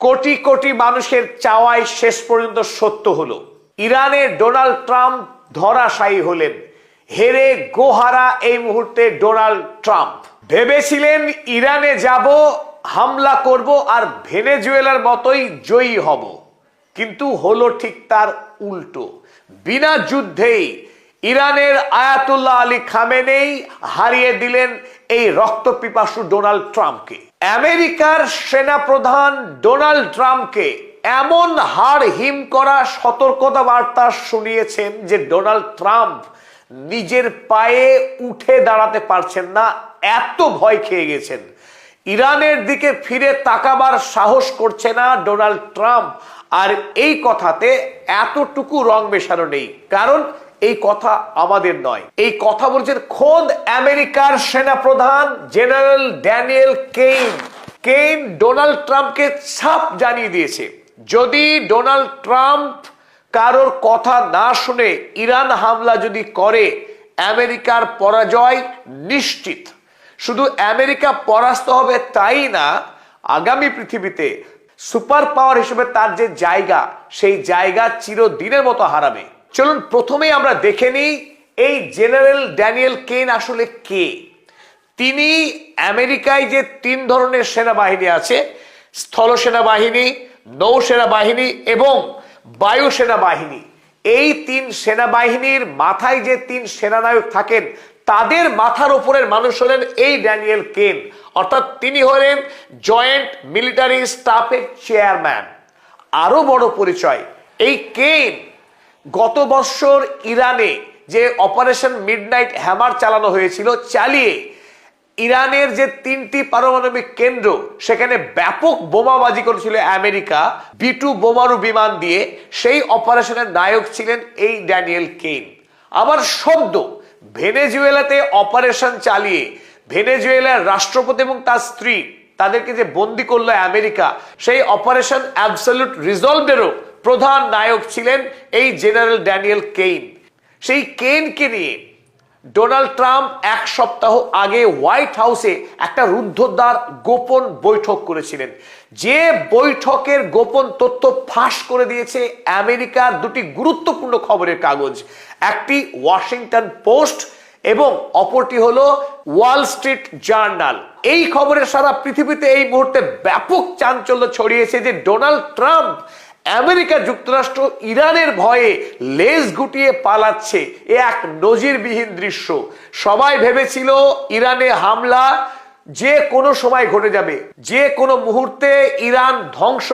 কোটি কোটি মানুষের চাওয়ায় শেষ পর্যন্ত সত্য হলো। ইরানে ডোনাল্ড ট্রাম্প ধরাশায়ী হলেন। হেরে গোহারা এই মুহূর্তে ডোনাল্ড ট্রাম্প। ভেবেছিলেন ইরানে যাব, হামলা করব আর ভেনেজুয়েলার মতোই জয়ী হব, কিন্তু হলো ঠিক তার উল্টো। বিনা যুদ্ধেই ইরানের আয়াতুল্লাহ আলী খামেনেই হারিয়ে দিলেন এই রক্তপিপাসু ডোনাল্ড ট্রাম্পকে। আমেরিকার সেনাপ্রধান ডোনাল্ড ট্রাম্পকে এমন হাড় হিম করা সতর্কতা বার্তা শুনিয়েছেন যে ডোনাল্ড ট্রাম্প নিজের পায়ে উঠে দাঁড়াতে পারছেন না, এত ভয় খেয়ে গেছেন। ইরানের দিকে ফিরে তাকাবার সাহস করছে না ডোনাল্ড ট্রাম্প। আর এই কথাতে এতটুকু রং মেশানো নেই, কারণ এই কথা আমাদের নয়, এই কথা বলছেন খোদ আমেরিকার সেনাপ্রধান জেনারেল ড্যানিয়েল কেইন ডোনাল্ড ট্রাম্পকে ছাপ জানিয়ে দিয়েছে, যদি ডোনাল্ড ট্রাম্প কারোর কথা না শুনে ইরান হামলা যদি করে, আমেরিকার পরাজয় নিশ্চিত। শুধু আমেরিকা পরাস্ত হবে তাই না, আগামী পৃথিবীতে সুপার পাওয়ার হিসেবে তার যে জায়গা, সেই জায়গা চিরদিনের মতো হারাবে। চলুন প্রথমেই আমরা দেখে নিই এই জেনারেল ড্যানিয়েল কেইন আসলে কে। তিনি আমেরিকায় যে তিন ধরনের সেনাবাহিনী আছে, স্থল সেনাবাহিনী, নৌ সেনাবাহিনী এবং বায়ু সেনাবাহিনী, এই তিন সেনাবাহিনীর মাথায় যে তিন সেনানায়ক থাকেন, তাদের মাথার উপরের মানুষ হলেন এই ড্যানিয়েল কেইন, অর্থাৎ তিনি হলেন জয়েন্ট মিলিটারি স্টাফের চেয়ারম্যান। আরো বড় পরিচয়, এই কেইন গত বছর ইরানে যে অপারেশন মিডনাইট হ্যামার চালানো হয়েছিল, চালিয়ে ইরানের যে তিনটি পারমাণবিক কেন্দ্র, সেখানে ব্যাপক বোমাবাজি করেছিল আমেরিকা B-2 বোমারু বিমান দিয়ে, সেই অপারেশনের নায়ক ছিলেন এই ড্যানিয়েল কেইন। আবার সদ্য ভেনেজুয়েলাতে অপারেশন চালিয়ে ভেনেজুয়েলার রাষ্ট্রপতি এবং তার স্ত্রী, তাদেরকে যে বন্দী করলো আমেরিকা, সেই অপারেশন অ্যাবসলিউট রিজলভেরও প্রধান নায়ক ছিলেন এই জেনারেল ড্যানিয়েল কেইন। সেই কেইনকে নিয়ে ডোনাল্ড ট্রাম্প এক সপ্তাহ আগে হোয়াইট হাউসে একটা রুদ্ধদ্বার গোপন বৈঠক করেছিলেন, যে বৈঠকের গোপন তথ্য ফাঁস করে দিয়েছে আমেরিকার দুটি গুরুত্বপূর্ণ খবরের কাগজ, একটি ওয়াশিংটন পোস্ট এবং অপরটি হলো ওয়াল স্ট্রিট জার্নাল। এই খবরের সারা পৃথিবীতে এই মুহূর্তে ব্যাপক চাঞ্চল্য ছড়িয়েছে যে ডোনাল্ড ট্রাম্প আমেরিকা যুক্তরাষ্ট্র ইরানের ভয়ে লেজ গুটিয়ে পালাচ্ছে। এ এক নজিরবিহীন দৃশ্য। সবাই ভেবেছিল ইরানে হামলা যে কোনো সময় ঘটে যাবে, যে কোনো মুহূর্তে ইরান ধ্বংস